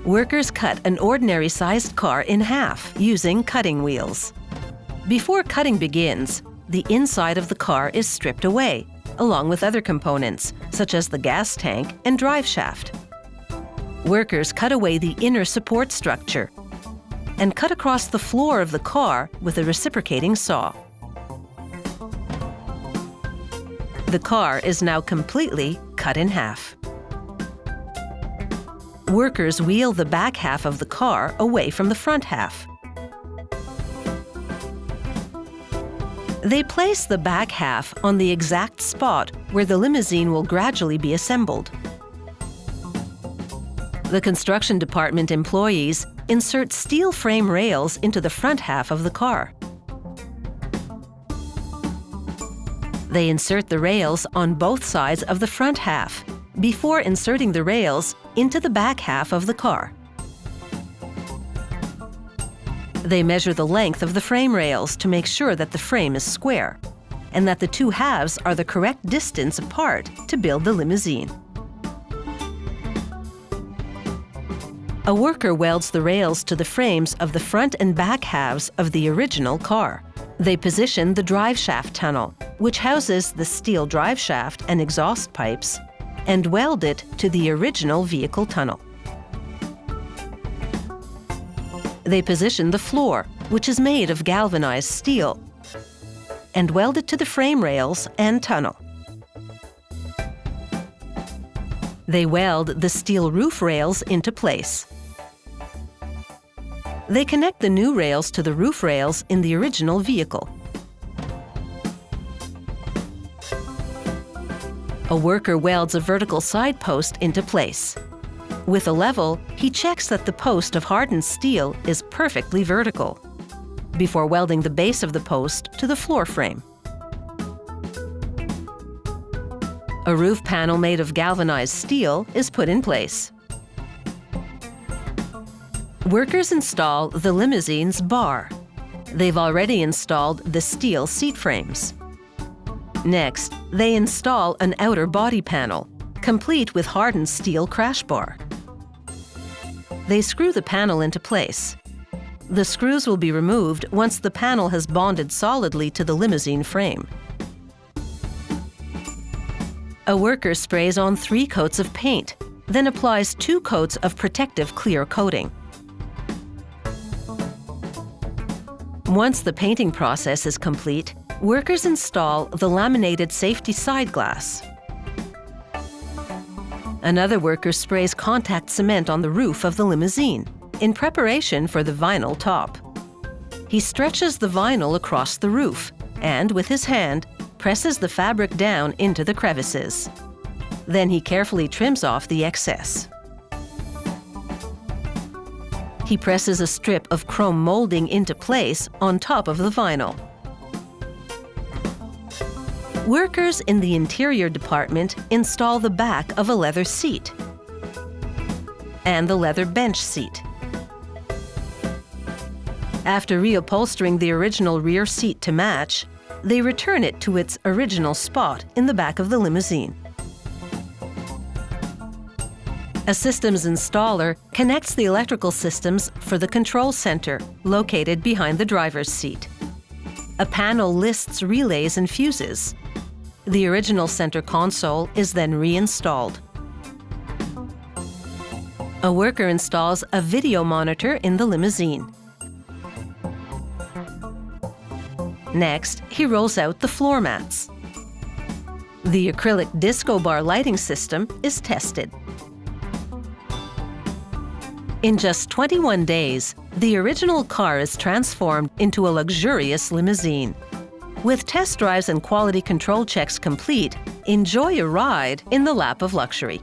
Workers cut an ordinary-sized car in half using cutting wheels. Before cutting begins, the inside of the car is stripped away, along with other components, such as the gas tank and drive shaft. Workers cut away the inner support structure and cut across the floor of the car with a reciprocating saw. The car is now completely cut in half. Workers wheel the back half of the car away from the front half. They place the back half on the exact spot where the limousine will gradually be assembled. The construction department employees insert steel frame rails into the front half of the car. They insert the rails on both sides of the front half before inserting the rails into the back half of the car. They measure the length of the frame rails to make sure that the frame is square and that the two halves are the correct distance apart to build the limousine. A worker welds the rails to the frames of the front and back halves of the original car. They position the drive shaft tunnel, which houses the steel drive shaft and exhaust pipes, and weld it to the original vehicle tunnel. They position the floor, which is made of galvanized steel, and weld it to the frame rails and tunnel. They weld the steel roof rails into place. They connect the new rails to the roof rails in the original vehicle. A worker welds a vertical side post into place. With a level, he checks that the post of hardened steel is perfectly vertical before welding the base of the post to the floor frame. A roof panel made of galvanized steel is put in place. Workers install the limousine's bar. They've already installed the steel seat frames. Next, they install an outer body panel, complete with hardened steel crash bar. They screw the panel into place. The screws will be removed once the panel has bonded solidly to the limousine frame. A worker sprays on 3 coats of paint, then applies 2 coats of protective clear coating. Once the painting process is complete, workers install the laminated safety side glass. Another worker sprays contact cement on the roof of the limousine in preparation for the vinyl top. He stretches the vinyl across the roof and, with his hand, presses the fabric down into the crevices. Then he carefully trims off the excess. He presses a strip of chrome molding into place on top of the vinyl. Workers in the interior department install the back of a leather seat and the leather bench seat. After reupholstering the original rear seat to match, they return it to its original spot in the back of the limousine. A systems installer connects the electrical systems for the control center, located behind the driver's seat. A panel lists relays and fuses. The original center console is then reinstalled. A worker installs a video monitor in the limousine. Next, he rolls out the floor mats. The acrylic disco bar lighting system is tested. In just 21 days, the original car is transformed into a luxurious limousine. With test drives and quality control checks complete, enjoy a ride in the lap of luxury.